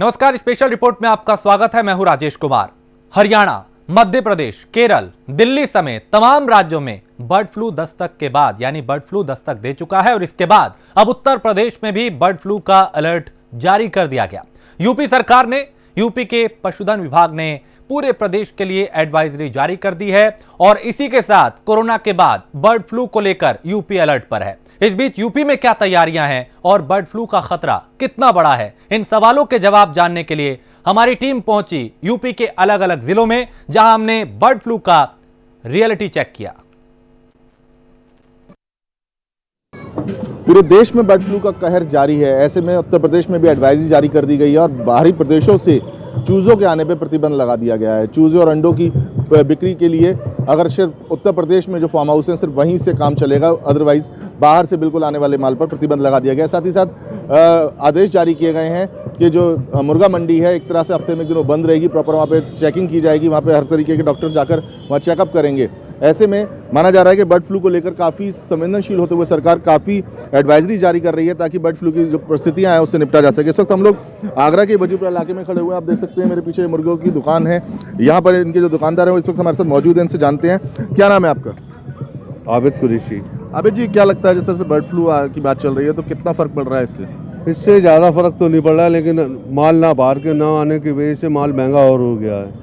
नमस्कार, special report में आपका स्वागत है। मैं हूं राजेश कुमार। हरियाणा, मध्य प्रदेश, केरल, दिल्ली समेत तमाम राज्यों में बर्ड फ्लू दस्तक के बाद यानी बर्ड फ्लू दस्तक दे चुका है और इसके बाद अब उत्तर प्रदेश में भी बर्ड फ्लू का अलर्ट जारी कर दिया गया। यूपी सरकार ने, यूपी के पशुधन विभाग ने पूरे प्रदेश के लिए एडवाइजरी जारी कर दी है और इसी के साथ कोरोना के बाद बर्ड फ्लू को लेकर यूपी अलर्ट पर है। इस बीच यूपी में क्या तैयारियां हैं और बर्ड फ्लू का खतरा कितना बड़ा है, इन सवालों के जवाब जानने के लिए हमारी टीम पहुंची यूपी के अलग अलग जिलों में, जहां हमने बर्ड फ्लू का रियलिटी चेक किया। पूरे देश में बर्ड फ्लू का कहर जारी है। ऐसे में उत्तर प्रदेश में भी एडवाइजरी जारी कर दी गई है और बाहरी प्रदेशों से चूज़ों के आने पर प्रतिबंध लगा दिया गया है। चूज़े और अंडों की बिक्री के लिए अगर सिर्फ उत्तर प्रदेश में जो फार्म हाउस हैं सिर्फ वहीं से काम चलेगा, अदरवाइज बाहर से बिल्कुल आने वाले माल पर प्रतिबंध लगा दिया गया है। साथ ही साथ आदेश जारी किए गए हैं कि जो मुर्गा मंडी है एक तरह से हफ्ते में दिनों बंद रहेगी, प्रॉपर वहाँ पे चेकिंग की जाएगी, वहाँ पे हर तरीके के डॉक्टर जाकर वहाँ चेकअप करेंगे। ऐसे में माना जा रहा है कि बर्ड फ्लू को लेकर काफ़ी संवेदनशील होते हुए सरकार काफ़ी एडवाइजरी जारी कर रही है ताकि बर्ड फ्लू की जो परिस्थितियाँ हैं उससे निपटा जा सके। इस वक्त हम लोग आगरा के वजीपुरा इलाके में खड़े हुए हैं। आप देख सकते हैं मेरे पीछे मुर्गों की दुकान है। यहाँ पर इनके जो दुकानदार हैं वो इस वक्त हमारे साथ मौजूद हैं, इनसे जानते हैं। क्या नाम है आपका? आबिद कुरैशी। आबिद जी, क्या लगता है जिस तरह से बर्ड फ्लू की बात चल रही है तो कितना फ़र्क पड़ रहा है इससे? इससे ज़्यादा फर्क तो नहीं पड़ रहा है, लेकिन माल ना बाहर के ना आने की वजह से माल महंगा और हो गया है।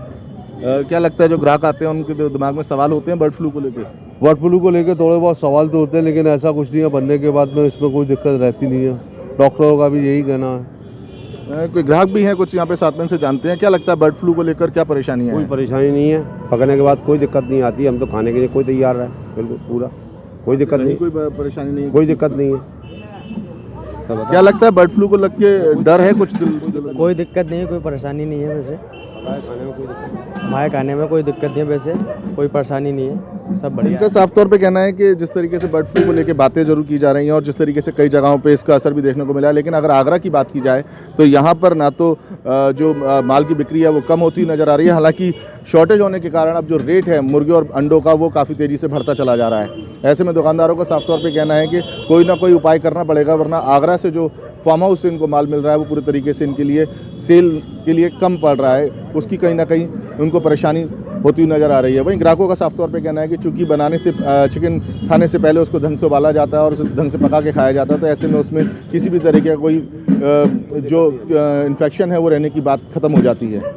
क्या लगता है जो ग्राहक आते हैं उनके दिमाग में सवाल होते हैं बर्ड फ्लू को लेकर? बर्ड फ्लू को लेकर थोड़े बहुत सवाल तो होते हैं, लेकिन ऐसा कुछ नहीं है। बनने के बाद में इसमें कोई दिक्कत रहती नहीं है। डॉक्टरों का भी यही कहना है। कोई ग्राहक भी हैं कुछ यहाँ पे साथ में से जानते हैं, क्या लगता है बर्ड फ्लू को लेकर क्या परेशानी है? कोई परेशानी नहीं है, पकड़ने के बाद कोई दिक्कत नहीं आती। हम तो खाने के लिए कोई तैयार है, बिल्कुल पूरा कोई दिक्कत नहीं, कोई परेशानी नहीं, कोई दिक्कत नहीं है। क्या लगता है बर्ड फ्लू को लग के डर है कुछ? कोई दिक्कत नहीं है, कोई परेशानी नहीं है। वैसे हमारे खाने में कोई दिक्कत नहीं है, वैसे कोई परेशानी नहीं है, सब बढ़िया। इनका साफ तौर पे कहना है कि जिस तरीके से बर्ड फ्लू को लेकर बातें जरूर की जा रही हैं और जिस तरीके से कई जगहों पे इसका असर भी देखने को मिला है, लेकिन अगर आगरा की बात की जाए तो यहाँ पर ना तो जो माल की बिक्री है वो कम होती नज़र आ रही है, हालांकि शॉर्टेज होने के कारण अब जो रेट है मुर्गे और अंडों का वो काफ़ी तेज़ी से बढ़ता चला जा रहा है। ऐसे में दुकानदारों का साफ तौर पे कहना है कि कोई ना कोई उपाय करना पड़ेगा, वरना आगरा से जो फार्म हाउस से इनको माल मिल रहा है वो पूरी तरीके से इनके लिए सेल के लिए कम पड़ रहा है, उसकी कहीं ना कहीं उनको परेशानी होती हुई नज़र आ रही है। वहीं ग्राहकों का साफ तौर पे कहना है कि चूंकि बनाने से चिकन खाने से पहले उसको ढंग से उबाला जाता है और उसे ढंग से पका के खाया जाता है, तो ऐसे में उसमें किसी भी तरीके का कोई जो इन्फेक्शन है वो रहने की बात खत्म हो जाती है।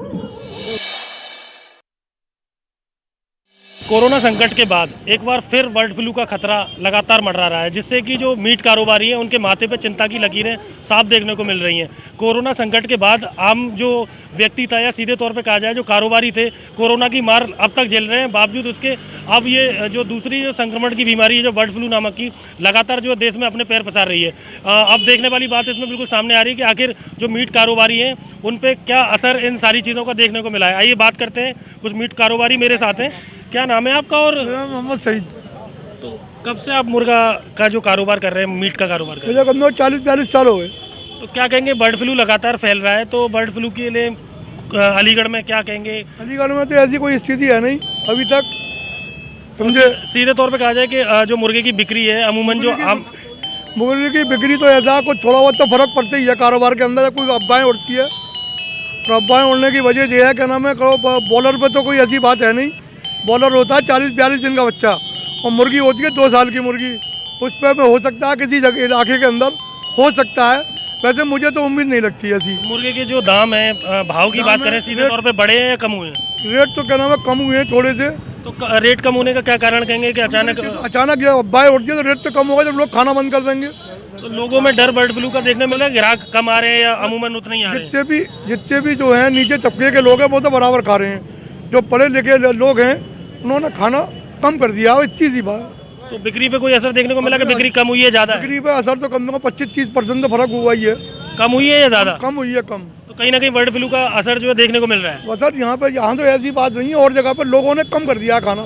कोरोना संकट के बाद एक बार फिर बर्ड फ्लू का खतरा लगातार मंडरा रहा है, जिससे कि जो मीट कारोबारी हैं उनके माथे पे चिंता की लकीरें साफ देखने को मिल रही हैं। कोरोना संकट के बाद आम जो व्यक्ति था या सीधे तौर पे कहा जाए जो कारोबारी थे, कोरोना की मार अब तक झेल रहे हैं। बावजूद उसके अब ये जो दूसरी जो संक्रमण की बीमारी है जो बर्ड फ्लू नामक की, लगातार जो देश में अपने पैर पसार रही है। अब देखने वाली बात इसमें बिल्कुल सामने आ रही है कि आखिर जो मीट कारोबारी हैं उन पर क्या असर इन सारी चीज़ों का देखने को मिला है। आइए बात करते हैं, कुछ मीट कारोबारी मेरे साथ हैं। क्या नाम है आपका? और मोहम्मद सईद। तो कब से आप मुर्गा का जो कारोबार कर रहे हैं, मीट का कारोबार कर रहे मुझे कम से कम 40-42 साल हो गए। तो क्या कहेंगे, बर्ड फ्लू लगातार फैल रहा है, तो बर्ड फ्लू के लिए अलीगढ़ में क्या कहेंगे? अलीगढ़ में तो ऐसी कोई स्थिति है नहीं अभी तक, समझे। सीधे तौर पे कहा जाए कि जो मुर्गे की बिक्री है अमूमन जो आम मुर्गे की बिक्री तो ऐसा कुछ थोड़ा बहुत तो फर्क पड़ता ही है कारोबार के अंदर। कोई अफवाहें उड़ती है और अफवाहें उड़ने की वजह यह है क्या नाम है, बॉलर पर तो कोई ऐसी बात है नहीं। बॉलर होता है 40-42 दिन का बच्चा और मुर्गी होती है 2 साल की मुर्गी। उस पर हो सकता है किसी जगह इलाके के अंदर हो सकता है, वैसे मुझे तो उम्मीद नहीं लगती ऐसी। मुर्गे के जो दाम है, भाव की बात करें, सीधे तौर पे बढ़े हैं या कम हुए हैं? रेट तो क्या नाम है कम हुए हैं थोड़े से। तो रेट कम होने का क्या कारण कहेंगे कि अचानक अफवाहें उड़ती है तो रेट तो कम होगा जब लोग खाना बंद कर देंगे। तो लोगों में डर बर्ड फ्लू का देखने मिल रहा है, ग्राहक कम आ रहे हैं या अमूमन उतने ही आ रहे हैं? जितने भी जो है नीचे तबके के लोग हैं वो तो बराबर खा रहे हैं। जो पढ़े लिखे लोग हैं उन्होंने खाना कम कर दिया, इतनी सी बात। तो बिक्री पे कोई असर देखने को मिला कि बिक्री कम हुई है, ज़्यादा? बिक्री पे असर तो कम से कम 25-30% तो फर्क हुआ ही है। कम हुई है या ज़्यादा? कम हुई है, कम। तो कहीं ना कहीं बर्ड फ्लू का असर जो है देखने को मिल रहा है। सर यहाँ तो ऐसी बात नहीं है, और जगह पर लोगों ने कम कर दिया खाना।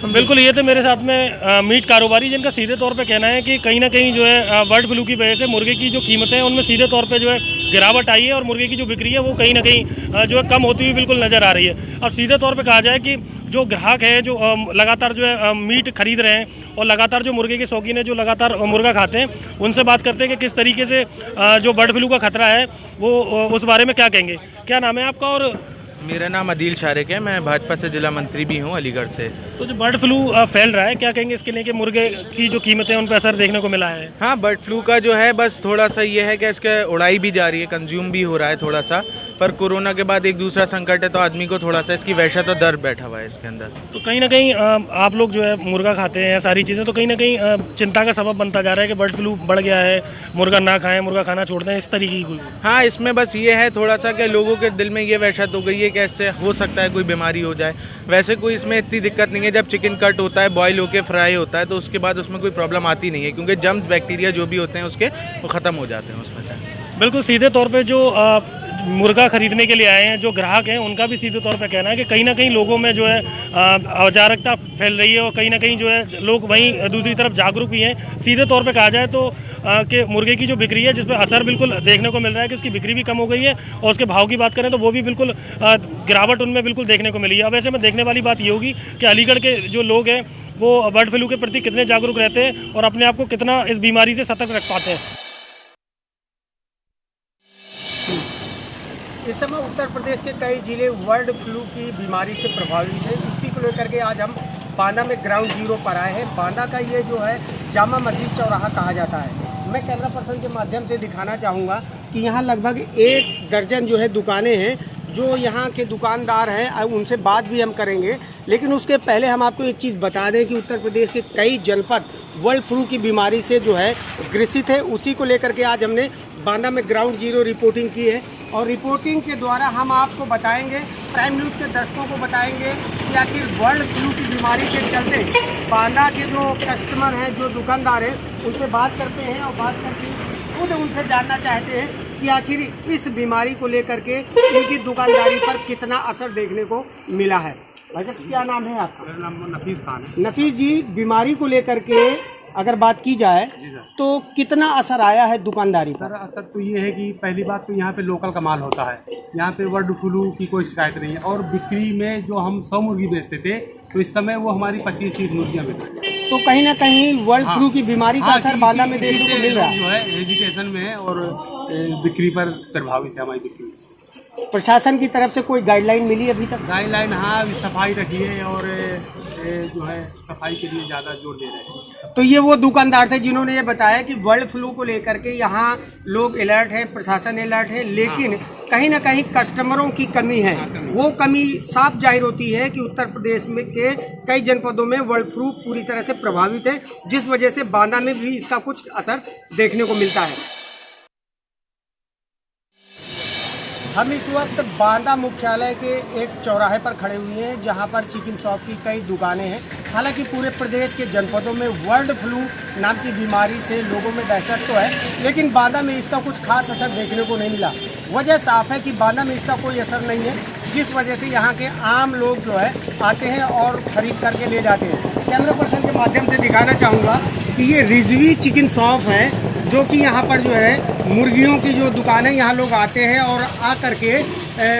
बिल्कुल, ये थे मेरे साथ में मीट कारोबारी जिनका सीधे तौर पे कहना है कि कहीं ना कहीं जो है बर्ड फ्लू की वजह से मुर्गे की जो कीमतें हैं उनमें सीधे तौर पे जो है गिरावट आई है और मुर्गे की जो बिक्री है वो कहीं ना कहीं जो है कम होती हुई बिल्कुल नज़र आ रही है। अब सीधे तौर पे कहा जाए कि जो ग्राहक है जो लगातार जो है मीट खरीद रहे हैं और लगातार जो मुर्गे के शौकीन है जो लगातार मुर्गा खाते हैं, उनसे बात करते हैं कि किस तरीके से जो बर्ड फ्लू का खतरा है वो उस बारे में क्या कहेंगे। क्या नाम है आपका? और मेरा नाम अदील शारिक है, मैं भाजपा से जिला मंत्री भी हूँ अलीगढ़ से। तो जो बर्ड फ्लू फैल रहा है, क्या कहेंगे इसके लिए कि मुर्गे की जो कीमतें हैं उन पर असर देखने को मिला है? हाँ, बर्ड फ्लू का जो है बस थोड़ा सा ये है कि इसका उड़ाई भी जा रही है, कंज्यूम भी हो रहा है थोड़ा सा, पर कोरोना के बाद एक दूसरा संकट है तो आदमी को थोड़ा सा इसकी वहशत और डर बैठा हुआ है इसके अंदर। तो कहीं ना कहीं आप लोग जो है मुर्गा खाते हैं सारी चीज़ें, तो कहीं ना कहीं चिंता का सबब बनता जा रहा है कि बर्ड फ्लू बढ़ गया है, मुर्गा ना खाएं, मुर्गा खाना छोड़ दें, इस तरीके की। हाँ, इसमें बस ये है थोड़ा सा कि लोगों के दिल में ये वहशत हो गई है कि इससे हो सकता है कोई बीमारी हो जाए। वैसे कोई इसमें इतनी दिक्कत नहीं है, जब चिकन कट होता है, बॉयल होकर फ्राई होता है तो उसके बाद उसमें कोई प्रॉब्लम आती नहीं है, क्योंकि जर्म्स बैक्टीरिया जो भी होते हैं उसके वो ख़त्म हो जाते हैं उसमें से। बिल्कुल, सीधे तौर पे जो मुर्गा खरीदने के लिए आए हैं जो ग्राहक हैं उनका भी सीधे तौर पे कहना है कि कहीं ना कहीं लोगों में जो है अजागरूकता फैल रही है और कहीं ना कहीं जो है लोग वहीं दूसरी तरफ जागरूक भी हैं। सीधे तौर पे कहा जाए तो कि मुर्गे की जो बिक्री है जिस पर असर बिल्कुल देखने को मिल रहा है कि उसकी बिक्री भी कम हो गई है और उसके भाव की बात करें तो वो भी बिल्कुल गिरावट उनमें बिल्कुल देखने को मिली है। अब ऐसे में देखने वाली बात ये होगी कि अलीगढ़ के जो लोग हैं वो बर्ड फ्लू के प्रति कितने जागरूक रहते हैं और अपने आप को कितना इस बीमारी से सतर्क रख पाते हैं। इस समय उत्तर प्रदेश के कई जिले बर्ड फ्लू की बीमारी से प्रभावित हैं। इसी को लेकर के आज हम बांदा में ग्राउंड जीरो पर आए हैं। बांदा का ये जो है जामा मस्जिद चौराहा कहा जाता है। मैं कैमरा पर्सन के माध्यम से दिखाना चाहूँगा कि यहाँ लगभग 1 दर्जन जो है दुकानें हैं। जो यहाँ के दुकानदार हैं उनसे बात भी हम करेंगे, लेकिन उसके पहले हम आपको एक चीज़ बता दें कि उत्तर प्रदेश के कई जनपद बर्ड फ्लू की बीमारी से जो है ग्रसित है। उसी को लेकर के आज हमने बांदा में ग्राउंड जीरो रिपोर्टिंग की है और रिपोर्टिंग के द्वारा हम आपको बताएंगे, प्राइम न्यूज़ के दर्शकों को बताएंगे कि आखिर बर्ड फ्लू की बीमारी के चलते बांदा के जो कस्टमर हैं, जो दुकानदार हैं, उनसे बात करते हैं और बात करके खुद उनसे जानना चाहते हैं कि आखिर इस बीमारी को लेकर के इनकी दुकानदारी पर कितना असर देखने को मिला है। भाई साहब, क्या नाम है आपका? मेरा नाम नफीस खान है। नफीस जी, बीमारी को लेकर के अगर बात की जाए तो कितना असर आया है दुकानदारी पर? सर, असर तो ये है कि पहली बात तो यहाँ पे लोकल का माल होता है, यहाँ पे बर्ड फ्लू की कोई शिकायत नहीं है और बिक्री में जो हम 100 मुर्गी बेचते थे तो इस समय वो हमारी 25-30 मुर्गियाँ बेच रही हैं। तो कहीं ना कहीं बर्ड फ्लू की बीमारी का असर बांदा में देखने को मिल रहा है। जो है एजुकेशन में और बिक्री पर प्रभावित है हमारी बिक्री। प्रशासन की तरफ से कोई गाइडलाइन मिली अभी तक? गाइडलाइन, हाँ, सफाई रखिए और जो है सफाई के लिए ज़्यादा जोर दे रहे हैं। तो ये वो दुकानदार थे जिन्होंने ये बताया कि बर्ड फ्लू को लेकर के यहाँ लोग अलर्ट है, प्रशासन अलर्ट है, लेकिन कहीं ना कहीं कस्टमरों की कमी है। वो कमी साफ जाहिर होती है कि उत्तर प्रदेश में के कई जनपदों में बर्ड फ्लू पूरी तरह से प्रभावित है, जिस वजह से बांदा में भी इसका कुछ असर देखने को मिलता है। हम इस वक्त बांदा मुख्यालय के एक चौराहे पर खड़े हुए हैं जहां पर चिकन शॉप की कई दुकानें हैं। हालांकि पूरे प्रदेश के जनपदों में बर्ड फ्लू नाम की बीमारी से लोगों में दहशत तो है, लेकिन बांदा में इसका कुछ खास असर देखने को नहीं मिला। वजह साफ है कि बांदा में इसका कोई असर नहीं है, जिस वजह से यहाँ के आम लोग जो है आते हैं और ख़रीद करके ले जाते हैं। कैमरा पर्सन के माध्यम से दिखाना चाहूँगा कि ये रिजवी चिकन शॉप है, जो कि यहाँ पर जो है मुर्गियों की जो दुकान है, यहाँ लोग आते हैं और आ करके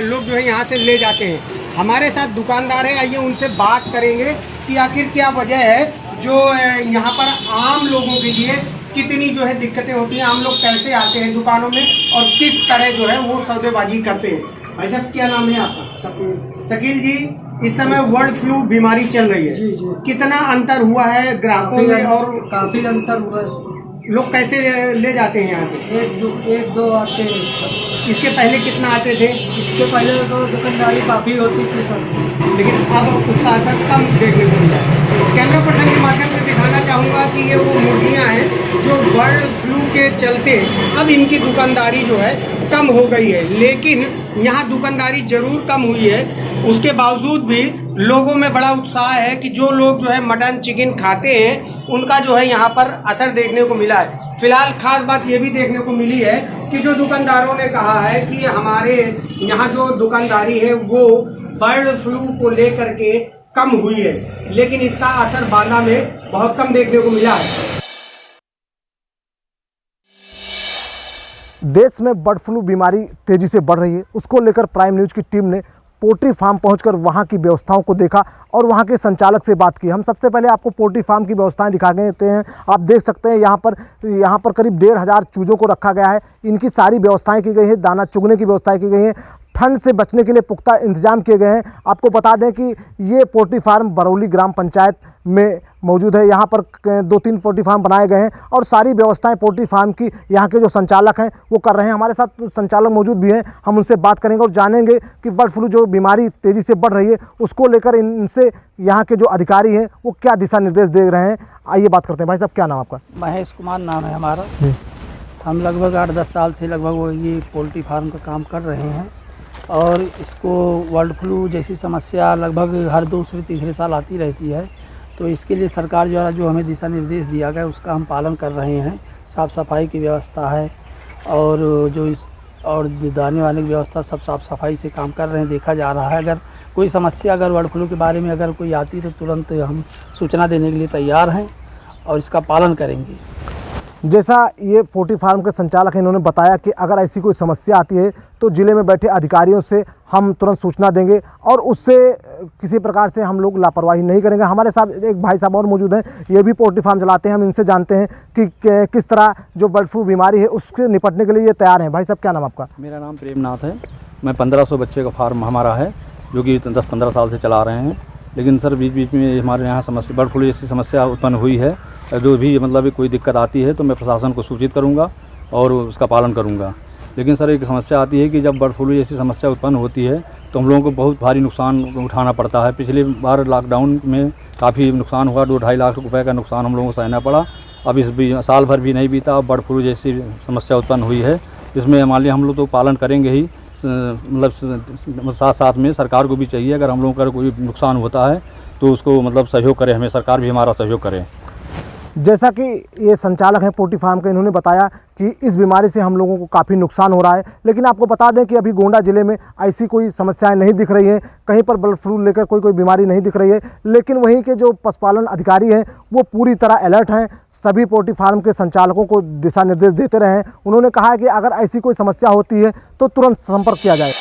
लोग जो है यहाँ से ले जाते हैं। हमारे साथ दुकानदार हैं, आइए उनसे बात करेंगे कि आखिर क्या वजह है जो यहाँ पर आम लोगों के लिए कितनी जो है दिक्कतें होती हैं, आम लोग कैसे आते हैं दुकानों में और किस तरह जो है वो सौदेबाजी करते हैं। भाई साहब, क्या नाम है आपका? शकील। शकील जी, इस समय बर्ड फ्लू बीमारी चल रही है। जी जी। कितना अंतर हुआ है ग्राहकों में और काफ़ी अंतर हुआ है। लोग कैसे ले जाते हैं यहाँ से? एक दो आते हैं। इसके पहले कितना आते थे? इसके पहले तो दुकानदारी काफ़ी होती थी सर, लेकिन अब उसका असर कम देखने को मिला है। कैमरा पर्सन के माध्यम से दिखाना चाहूँगा कि ये वो मुर्गियाँ हैं जो बर्ड फ्लू के चलते अब इनकी दुकानदारी जो है कम हो गई है, लेकिन यहाँ दुकानदारी जरूर कम हुई है। उसके बावजूद भी लोगों में बड़ा उत्साह है कि जो लोग जो है मटन चिकन खाते हैं उनका जो है यहाँ पर असर देखने को मिला है। फिलहाल खास बात ये भी देखने को मिली है कि जो दुकानदारों ने कहा है कि हमारे यहाँ जो दुकानदारी है वो बर्ड फ्लू को लेकर के कम हुई है, लेकिन इसका असर बांदा में बहुत कम देखने को मिला है। देश में बर्ड फ्लू बीमारी तेजी से बढ़ रही है, उसको लेकर प्राइम न्यूज़ की टीम ने पोल्ट्री फार्म पहुंचकर वहां की व्यवस्थाओं को देखा और वहां के संचालक से बात की। हम सबसे पहले आपको पोल्ट्री फार्म की व्यवस्थाएं दिखा देते हैं। आप देख सकते हैं यहाँ पर करीब 1,500 चूज़ों को रखा गया है। इनकी सारी व्यवस्थाएं की गई है, दाना चुगने की व्यवस्थाएं की गई हैं, ठंड से बचने के लिए पुख्ता इंतजाम किए गए हैं। आपको बता दें कि ये पोल्ट्री फार्म बरौली ग्राम पंचायत में मौजूद है। यहाँ पर 2-3 पोल्ट्री फार्म बनाए गए हैं और सारी व्यवस्थाएं पोल्ट्री फार्म की यहाँ के जो संचालक हैं वो कर रहे हैं। हमारे साथ संचालक मौजूद भी हैं, हम उनसे बात करेंगे और जानेंगे कि बर्ड फ्लू जो बीमारी तेज़ी से बढ़ रही है उसको लेकर इनसे यहाँ के जो अधिकारी हैं वो क्या दिशा निर्देश दे रहे हैं। आइए बात करते हैं। भाई साहब, क्या नाम आपका? महेश कुमार नाम है हमारा। हम लगभग 8-10 साल से लगभग ये पोल्ट्री फार्म का काम कर रहे हैं और इसको बर्ड फ्लू जैसी समस्या लगभग हर 2-3 साल आती रहती है। तो इसके लिए सरकार द्वारा जो हमें दिशा निर्देश दिया गया उसका हम पालन कर रहे हैं। साफ़ सफाई की व्यवस्था है और दाने वाने की व्यवस्था, सब साफ़ सफाई से काम कर रहे हैं। देखा जा रहा है अगर कोई समस्या अगर बर्ड फ्लू के बारे में अगर कोई आती तो तुरंत हम सूचना देने के लिए तैयार हैं और इसका पालन करेंगे। जैसा ये पोल्ट्री फार्म के संचालक हैं, इन्होंने बताया कि अगर ऐसी कोई समस्या आती है तो ज़िले में बैठे अधिकारियों से हम तुरंत सूचना देंगे और उससे किसी प्रकार से हम लोग लापरवाही नहीं करेंगे। हमारे साथ एक भाई साहब और मौजूद हैं, ये भी पोल्ट्री फार्म चलाते हैं। हम इनसे जानते हैं कि किस तरह जो बर्ड फ्लू बीमारी है उससे निपटने के लिए ये तैयार हैं। भाई साहब, क्या नाम आपका? मेरा नाम प्रेमनाथ है। मैं 1500 बच्चे का फार्म हमारा है जो कि 10-15 साल से चला रहे हैं। लेकिन सर बीच बीच में हमारे यहाँ समस्या बर्ड फ्लू जैसी समस्या उत्पन्न हुई है। जो भी मतलब कोई दिक्कत आती है तो मैं प्रशासन को सूचित करूंगा और उसका पालन करूंगा। लेकिन सर एक समस्या आती है कि जब बर्ड फ्लू जैसी समस्या उत्पन्न होती है तो हम लोगों को बहुत भारी नुकसान उठाना पड़ता है। पिछली बार लॉकडाउन में काफ़ी नुकसान हुआ, 2-2.5 लाख रुपए का नुकसान हम लोगों को सहना पड़ा। अब इस साल भर भी नहीं बीता, अब बर्ड फ्लू जैसी समस्या उत्पन्न हुई है। इसमें हमारे लिए हम लोग तो पालन करेंगे ही, मतलब साथ साथ में सरकार को भी चाहिए अगर हम लोगों का कोई नुकसान होता है तो उसको मतलब सहयोग करे, हमें सरकार भी हमारा सहयोग करे। जैसा कि ये संचालक हैं पोल्ट्री फार्म के, इन्होंने बताया कि इस बीमारी से हम लोगों को काफ़ी नुकसान हो रहा है। लेकिन आपको बता दें कि अभी गोंडा ज़िले में ऐसी कोई समस्याएं नहीं दिख रही हैं, कहीं पर बर्ड फ्लू लेकर कोई बीमारी नहीं दिख रही है। लेकिन वहीं के जो पशुपालन अधिकारी हैं वो पूरी तरह अलर्ट हैं, सभी पोल्ट्री फार्म के संचालकों को दिशा निर्देश देते रहे हैं। उन्होंने कहा कि अगर ऐसी कोई समस्या होती है तो तुरंत संपर्क किया जाए।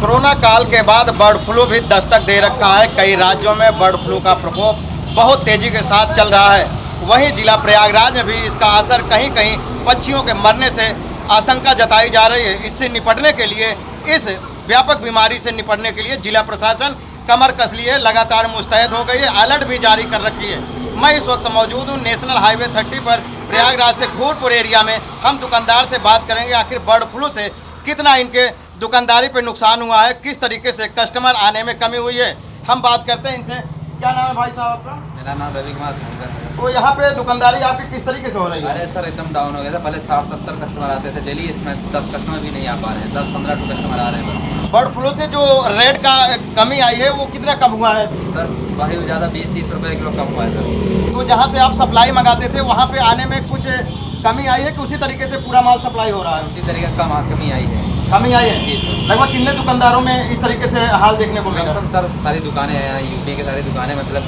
कोरोना काल के बाद बर्ड फ्लू भी दस्तक दे रखा है। कई राज्यों में बर्ड फ्लू का प्रकोप बहुत तेजी के साथ चल रहा है। वहीं जिला प्रयागराज में भी इसका असर कहीं कहीं पक्षियों के मरने से आशंका जताई जा रही है। इससे निपटने के लिए, इस व्यापक बीमारी से निपटने के लिए जिला प्रशासन कमर कस लिए लगातार मुस्तैद हो गई है, अलर्ट भी जारी कर रखी है। मैं इस वक्त मौजूद हूँ नेशनल हाईवे 30 पर प्रयागराज से घोरपुर एरिया में। हम दुकानदार से बात करेंगे आखिर बर्ड फ्लू से कितना इनके दुकानदारी पे नुकसान हुआ है, किस तरीके से कस्टमर आने में कमी हुई है। हम बात करते हैं इनसे। क्या नाम है भाई साहब आपका? मेरा नाम रवि कुमार है। तो यहाँ पे दुकानदारी आपकी किस तरीके से हो रही है? अरे सर एकदम डाउन हो गया था। पहले 60-70 कस्टमर आते थे डेली, इसमें 10 कस्टमर भी नहीं आ पा रहे हैं। 10-15 कस्टमर आ रहे हैं। बर्ड फ्लू से जो रेट का कमी आई है वो कितना कम हुआ है? सर वही ज़्यादा 20-30 रुपये किलो कम हुआ है सर। तो जहाँ से आप सप्लाई मंगाते थे वहाँ पे आने में कुछ कमी आई है कि उसी तरीके से पूरा माल सप्लाई हो रहा है? उसी तरीके का कमी आई है। कमी आई है। लगभग कितने दुकानदारों में इस तरीके से हाल देखने को मिला? सर सारी दुकानें हैं यहाँ, यूपी की सारी दुकानें, मतलब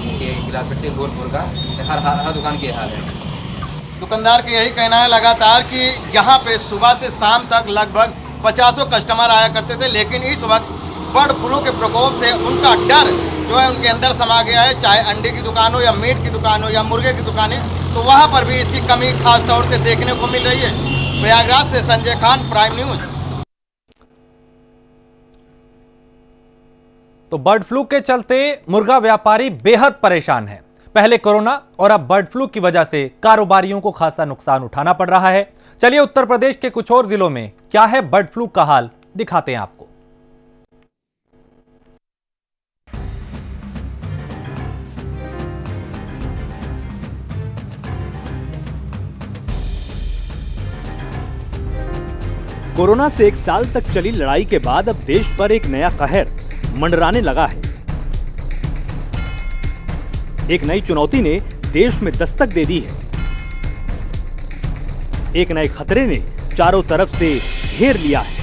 गिलासपट्टी घोरपुर का हर दुकान के हाल है। दुकानदार का यही कहना है लगातार कि यहाँ पे सुबह से शाम तक लगभग 50 कस्टमर आया करते थे, लेकिन इस वक्त बर्ड फ्लू के प्रकोप से उनका डर जो है उनके अंदर समा गया है। चाहे अंडे की दुकान हो या मीट की दुकान हो या मुर्गे की दुकान है, तो वहाँ पर भी इसकी कमी खास तौर से देखने को मिल रही है। प्रयागराज से संजय खान, प्राइम न्यूज। तो बर्ड फ्लू के चलते मुर्गा व्यापारी बेहद परेशान है। पहले कोरोना और अब बर्ड फ्लू की वजह से कारोबारियों को खासा नुकसान उठाना पड़ रहा है। चलिए उत्तर प्रदेश के कुछ और जिलों में क्या है बर्ड फ्लू का हाल दिखाते हैं आपको। कोरोना से 1 साल तक चली लड़ाई के बाद अब देश पर एक नया कहर मंडराने लगा है। एक नई चुनौती ने देश में दस्तक दे दी है। एक नए खतरे ने चारों तरफ से घेर लिया है।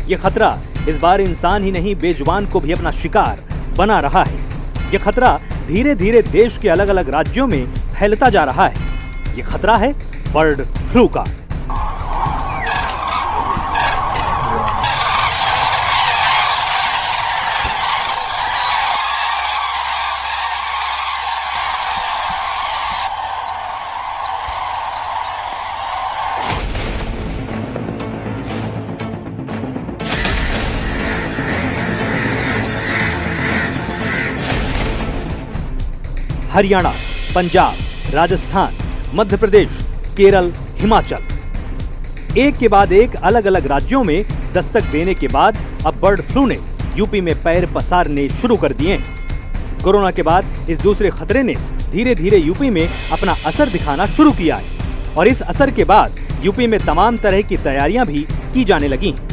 ये खतरा इस बार इंसान ही नहीं बेजुबान को भी अपना शिकार बना रहा है। ये खतरा धीरे धीरे देश के अलग अलग राज्यों में फैलता जा रहा है। ये खतरा है बर्ड फ्लू का। हरियाणा, पंजाब, राजस्थान, मध्य प्रदेश, केरल, हिमाचल, एक के बाद एक अलग अलग राज्यों में दस्तक देने के बाद अब बर्ड फ्लू ने यूपी में पैर पसारने शुरू कर दिए हैं। कोरोना के बाद इस दूसरे खतरे ने धीरे धीरे यूपी में अपना असर दिखाना शुरू किया है और इस असर के बाद यूपी में तमाम तरह की तैयारियां भी की जाने लगी हैं।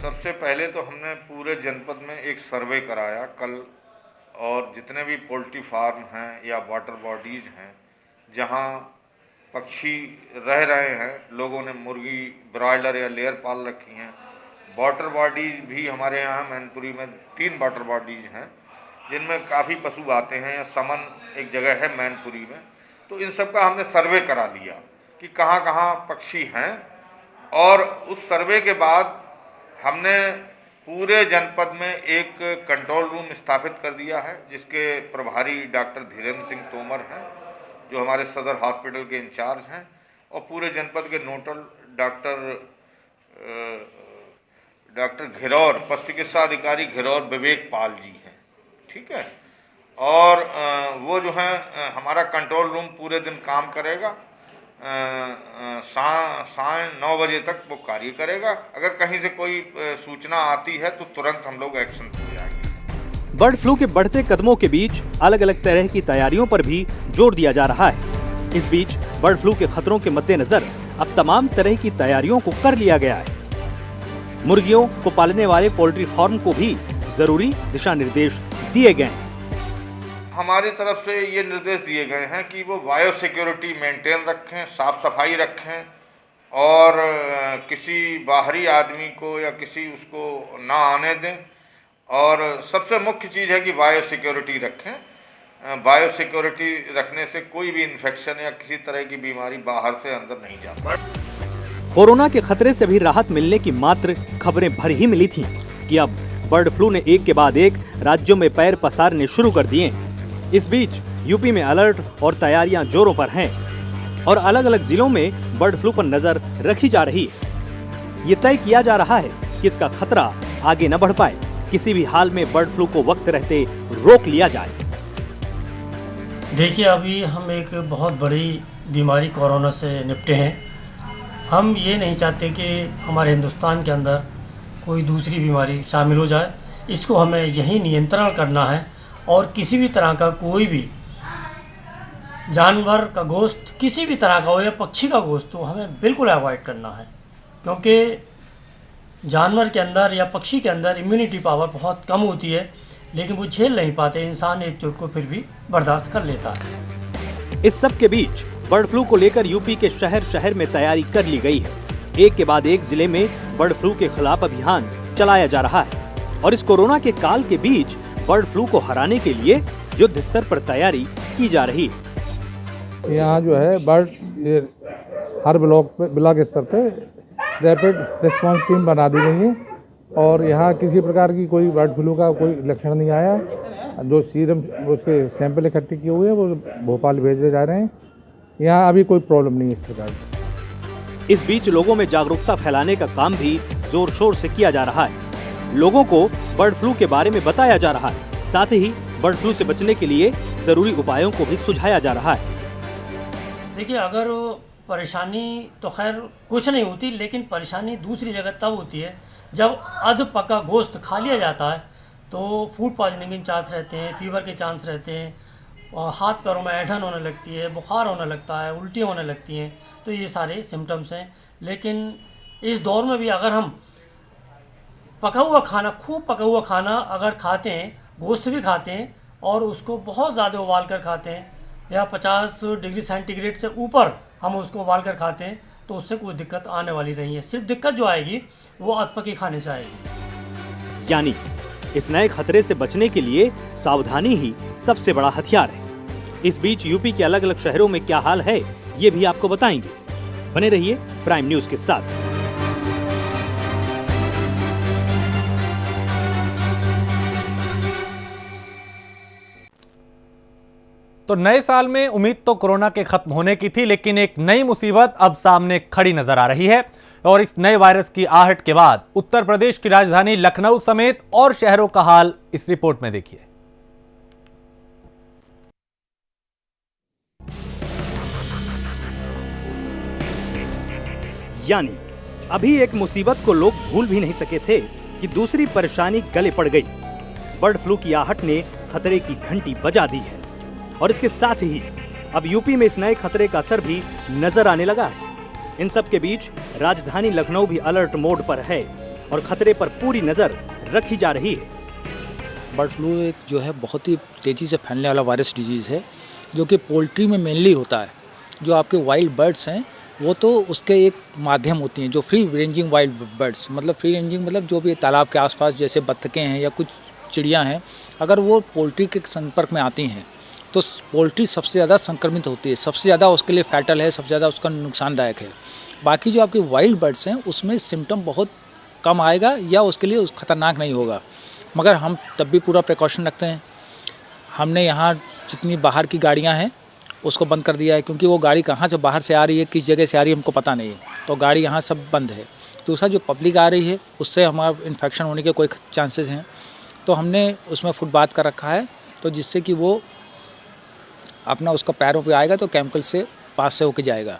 सबसे पहले तो हमने पूरे जनपद में एक सर्वे कराया कल, और जितने भी पोल्ट्री फार्म हैं या वाटर बॉडीज़ हैं जहां पक्षी रह रहे हैं, लोगों ने मुर्गी, ब्रॉयलर या लेयर पाल रखी हैं। वाटर बॉडीज़ भी हमारे यहाँ मैनपुरी में 3 वाटर बॉडीज़ हैं जिनमें काफ़ी पशु आते हैं, या समन एक जगह है मैनपुरी में। तो इन सब का हमने सर्वे करा लिया कि कहाँ कहाँ पक्षी हैं, और उस सर्वे के बाद हमने पूरे जनपद में एक कंट्रोल रूम स्थापित कर दिया है, जिसके प्रभारी डॉक्टर धीरेन्द्र सिंह तोमर हैं, जो हमारे सदर हॉस्पिटल के इंचार्ज हैं, और पूरे जनपद के नोडल डॉक्टर घिरौर, पशु चिकित्सा अधिकारी घिरौर विवेक पाल जी हैं। ठीक है, और वो जो है हमारा कंट्रोल रूम पूरे दिन काम करेगा, साढ़े 9 बजे तक वो कार्य करेगा। अगर कहीं से कोई सूचना आती है तो तुरंत हम लोग एक्शन ले जाएंगे। बर्ड फ्लू के बढ़ते कदमों के बीच अलग अलग तरह की तैयारियों पर भी जोर दिया जा रहा है। इस बीच बर्ड फ्लू के खतरों के मद्देनजर अब तमाम तरह की तैयारियों को कर लिया गया है। मुर्गियों को पालने वाले पोल्ट्री फार्म को भी जरूरी दिशा निर्देश दिए गए हैं। हमारी तरफ से ये निर्देश दिए गए हैं कि वो बायो सिक्योरिटी मेंटेन रखें, साफ सफाई रखें, और किसी बाहरी आदमी को या किसी उसको ना आने दें, और सबसे मुख्य चीज़ है कि बायो सिक्योरिटी रखें। बायो सिक्योरिटी रखने से कोई भी इन्फेक्शन या किसी तरह की बीमारी बाहर से अंदर नहीं जाती। कोरोना के खतरे से भी राहत मिलने की मात्र खबरें भर ही मिली थी कि अब बर्ड फ्लू ने एक के बाद एक राज्यों में पैर पसारने शुरू कर दिए। इस बीच यूपी में अलर्ट और तैयारियां जोरों पर हैं और अलग अलग जिलों में बर्ड फ्लू पर नजर रखी जा रही है। ये तय किया जा रहा है कि इसका खतरा आगे न बढ़ पाए, किसी भी हाल में बर्ड फ्लू को वक्त रहते रोक लिया जाए। देखिए, अभी हम एक बहुत बड़ी बीमारी कोरोना से निपटे हैं। हम ये नहीं चाहते कि हमारे हिंदुस्तान के अंदर कोई दूसरी बीमारी शामिल हो जाए। इसको हमें यही नियंत्रण करना है, और किसी भी तरह का कोई भी जानवर का गोश्त, किसी भी तरह का हो या पक्षी का गोश्त, तो हमें बिल्कुल अवॉइड करना है, क्योंकि जानवर के अंदर या पक्षी के अंदर इम्यूनिटी पावर बहुत कम होती है, लेकिन वो झेल नहीं पाते। इंसान एक चोट को फिर भी बर्दाश्त कर लेता है। इस सब के बीच बर्ड फ्लू को लेकर यूपी के शहर शहर में तैयारी कर ली गई है। एक के बाद एक जिले में बर्ड फ्लू के खिलाफ अभियान चलाया जा रहा है, और इस कोरोना के काल के बीच बर्ड फ्लू को हराने के लिए युद्ध स्तर पर तैयारी की जा रही है। यहाँ जो है हर ब्लॉक स्तर पे रैपिड रिस्पांस टीम बना दी गई है, और यहाँ किसी प्रकार की कोई बर्ड फ्लू का कोई लक्षण नहीं आया। जो सीरम उसके सैंपल इकट्ठे किए हुए हैं वो भोपाल भेजे जा रहे हैं। यहाँ अभी कोई प्रॉब्लम नहीं है इस प्रकार की। इस बीच लोगों में जागरूकता फैलाने का काम भी जोर शोर से किया जा रहा है। लोगों को बर्ड फ्लू के बारे में बताया जा रहा है, साथ ही बर्ड फ्लू से बचने के लिए जरूरी उपायों को भी सुझाया जा रहा है। देखिए, अगर परेशानी तो खैर कुछ नहीं होती, लेकिन परेशानी दूसरी जगह तब होती है जब अध पका गोश्त खा लिया जाता है, तो फूड पॉइजनिंग के चांस रहते हैं, फीवर के चांस रहते हैं, और हाथ पैरों में ऐंठन होने लगती है, बुखार होने लगता है, उल्टी होने लगती हैं। तो ये सारे सिम्टम्स हैं। लेकिन इस दौर में भी अगर हम पका हुआ खाना, खूब पका हुआ खाना अगर खाते हैं, गोश्त भी खाते हैं, और उसको बहुत ज़्यादा उबाल कर खाते हैं, या 50 डिग्री सेंटीग्रेड से ऊपर हम उसको उबाल कर खाते हैं, तो उससे कोई दिक्कत आने वाली नहीं है। सिर्फ दिक्कत जो आएगी वो अधपके खाने से आएगी। यानी इस नए खतरे से बचने के लिए सावधानी ही सबसे बड़ा हथियार है। इस बीच यूपी के अलग अलग शहरों में क्या हाल है ये भी आपको बताएंगे। बने रहिए प्राइम न्यूज के साथ। तो नए साल में उम्मीद तो कोरोना के खत्म होने की थी, लेकिन एक नई मुसीबत अब सामने खड़ी नजर आ रही है। और इस नए वायरस की आहट के बाद उत्तर प्रदेश की राजधानी लखनऊ समेत और शहरों का हाल इस रिपोर्ट में देखिए। यानी अभी एक मुसीबत को लोग भूल भी नहीं सके थे कि दूसरी परेशानी गले पड़ गई। बर्ड फ्लू की आहट ने खतरे की घंटी बजा दी है और इसके साथ ही अब यूपी में इस नए खतरे का असर भी नजर आने लगा है। इन सब के बीच राजधानी लखनऊ भी अलर्ट मोड पर है और खतरे पर पूरी नजर रखी जा रही है। बर्ड फ्लू एक जो है बहुत ही तेज़ी से फैलने वाला वायरस डिजीज़ है, जो कि पोल्ट्री में मेनली होता है। जो आपके वाइल्ड बर्ड्स हैं वो तो उसके एक माध्यम होती हैं, जो फ्री रेंजिंग वाइल्ड बर्ड्स, मतलब फ्री रेंजिंग मतलब जो भी तालाब के आसपास जैसे बत्तखें हैं या कुछ चिड़ियाँ हैं, अगर वो पोल्ट्री के संपर्क में आती हैं तो पोल्ट्री सबसे ज़्यादा संक्रमित होती है, सबसे ज़्यादा उसके लिए फैटल है, सबसे ज़्यादा उसका नुकसानदायक है। बाकी जो आपके वाइल्ड बर्ड्स हैं उसमें सिम्टम बहुत कम आएगा या उसके लिए खतरनाक नहीं होगा, मगर हम तब भी पूरा प्रिकॉशन रखते हैं। हमने यहाँ जितनी बाहर की गाड़ियाँ हैं उसको बंद कर दिया है, क्योंकि वो गाड़ी कहाँ से बाहर से आ रही है, किस जगह से आ रही है हमको पता नहीं है, तो गाड़ी यहाँ सब बंद है। दूसरा जो पब्लिक आ रही है उससे हमारा इन्फेक्शन होने के कोई चांसेस हैं, तो हमने उसमें फुटबाथ कर रखा है, तो जिससे कि वो अपना उसका पैरों पे आएगा तो केमिकल से पास से होके जाएगा।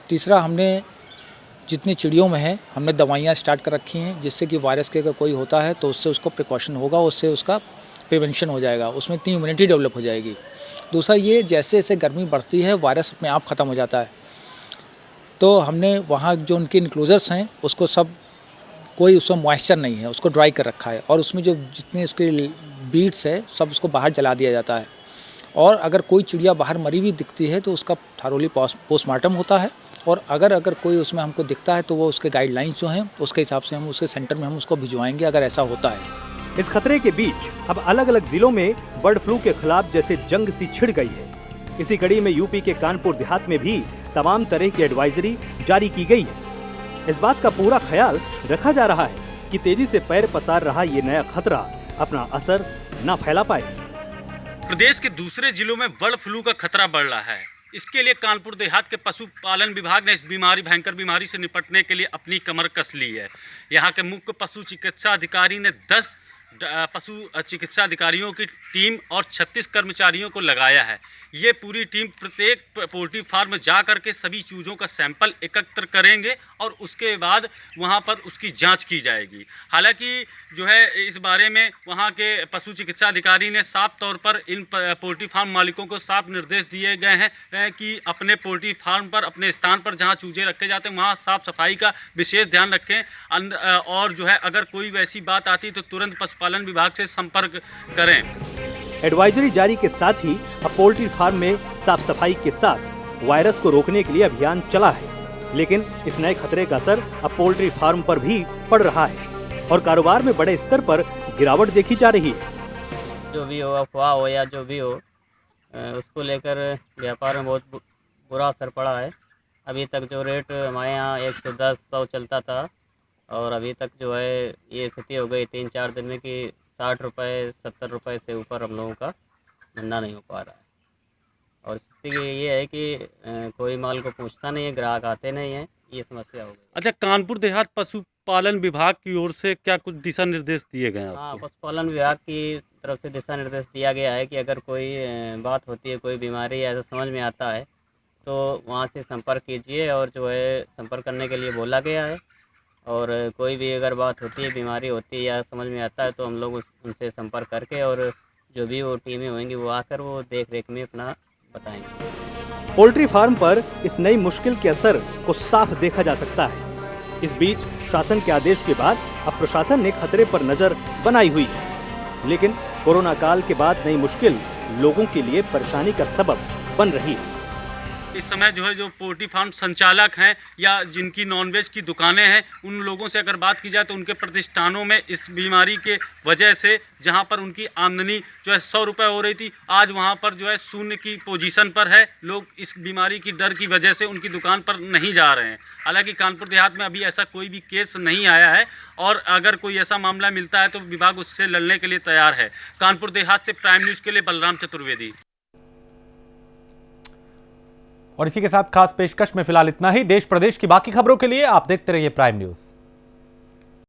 तीसरा, हमने जितनी चिड़ियों में है हमने दवाइयाँ स्टार्ट कर रखी हैं, जिससे कि वायरस के अगर कोई होता है तो उससे उसको प्रिकॉशन होगा, उससे उसका प्रिवेंशन हो जाएगा, उसमें इतनी इम्यूनिटी डेवलप हो जाएगी। दूसरा ये, जैसे जैसे गर्मी बढ़ती है वायरस अपने आप ख़त्म हो जाता है, तो हमने वहाँ जो उनके इनक्लोजर्स हैं उसको सब कोई उसमें मॉइस्चर नहीं है, उसको ड्राई कर रखा है, और उसमें जो जितने उसके बीड्स है सब उसको बाहर जला दिया जाता है। और अगर कोई चिड़िया बाहर मरी हुई दिखती है तो उसका थारोली पोस्टमार्टम होता है, और अगर कोई उसमें हमको दिखता है तो वो उसके गाइडलाइंस जो हैं उसके हिसाब से हम उसके सेंटर में हम उसको भिजवाएंगे अगर ऐसा होता है। इस खतरे के बीच अब अलग अलग जिलों में बर्ड फ्लू के खिलाफ जैसे जंग सी छिड़ गई है। इसी कड़ी में यूपी के कानपुर देहात में भी तमाम तरह की एडवाइजरी जारी की गई है। इस बात का पूरा ख्याल रखा जा रहा है कि तेजी से पैर पसार रहा ये नया खतरा अपना असर न फैला पाए। प्रदेश के दूसरे जिलों में बर्ड फ्लू का खतरा बढ़ रहा है। इसके लिए कानपुर देहात के पशुपालन विभाग ने इस भयंकर बीमारी से निपटने के लिए अपनी कमर कस ली है। यहाँ के मुख्य पशु चिकित्सा अधिकारी ने 10 पशु चिकित्सा अधिकारियों की टीम और 36 कर्मचारियों को लगाया है। ये पूरी टीम प्रत्येक पोल्ट्री फार्म में जा करके सभी चूज़ों का सैंपल एकत्र करेंगे और उसके बाद वहाँ पर उसकी जांच की जाएगी। हालांकि जो है इस बारे में वहाँ के पशु चिकित्सा अधिकारी ने साफ तौर पर इन पोल्ट्री फार्म मालिकों को साफ निर्देश दिए गए हैं कि अपने पोल्ट्री फार्म पर, अपने स्थान पर जहाँ चूजे रखे जाते हैं वहाँ साफ सफाई का विशेष ध्यान रखें, और जो है अगर कोई वैसी बात आती तो तुरंत पशुपालन विभाग से संपर्क करें। एडवाइजरी जारी के साथ ही अब पोल्ट्री फार्म में साफ सफाई के साथ वायरस को रोकने के लिए अभियान चला है, लेकिन इस नए खतरे का असर अब पोल्ट्री फार्म पर भी पड़ रहा है और कारोबार में बड़े स्तर पर गिरावट देखी जा रही है। जो भी हो, अफवाह हो या जो भी हो, उसको लेकर व्यापार में बहुत बुरा असर पड़ा है। अभी तक जो रेट हमारे यहाँ 110-100 चलता था, और अभी तक जो है ये स्थिति हो गई 3-4 दिन में कि 60 रुपये 70 रुपये से ऊपर हम लोगों का धंधा नहीं हो पा रहा है। और स्थिति ये है कि कोई माल को पूछता नहीं है, ग्राहक आते नहीं हैं, ये समस्या हो गई। अच्छा, कानपुर देहात पशुपालन विभाग की ओर से क्या कुछ दिशा निर्देश दिए गए हैं? हाँ, पशुपालन विभाग की तरफ से दिशा निर्देश दिया गया है कि अगर कोई बात होती है, कोई बीमारी ऐसा समझ में आता है तो वहाँ से संपर्क कीजिए, और जो है संपर्क करने के लिए बोला गया है। और कोई भी अगर बात होती है, बीमारी होती है या समझ में आता है तो हम लोग उनसे संपर्क करके, और जो भी वो टीमें होंगी वो आकर वो देख रेख में अपना बताएंगे। पोल्ट्री फार्म पर इस नई मुश्किल के असर को साफ देखा जा सकता है। इस बीच शासन के आदेश के बाद अब प्रशासन ने खतरे पर नजर बनाई हुई है, लेकिन कोरोना काल के बाद नई मुश्किल लोगों के लिए परेशानी का सबब बन रही है। इस समय जो है जो पोल्ट्री फार्म संचालक हैं या जिनकी नॉनवेज की दुकानें हैं, उन लोगों से अगर बात की जाए तो उनके प्रतिष्ठानों में इस बीमारी के वजह से जहां पर उनकी आमदनी जो है 100 रुपये हो रही थी, आज वहां पर जो है शून्य की पोजीशन पर है। लोग इस बीमारी की डर की वजह से उनकी दुकान पर नहीं जा रहे हैं। हालांकि कानपुर देहात में अभी ऐसा कोई भी केस नहीं आया है और अगर कोई ऐसा मामला मिलता है तो विभाग उससे लड़ने के लिए तैयार है। कानपुर देहात से प्राइम न्यूज़ के लिए बलराम चतुर्वेदी। और इसी के साथ खास पेशकश में फिलहाल इतना ही। देश प्रदेश की बाकी खबरों के लिए आप देखते रहिए प्राइम न्यूज़।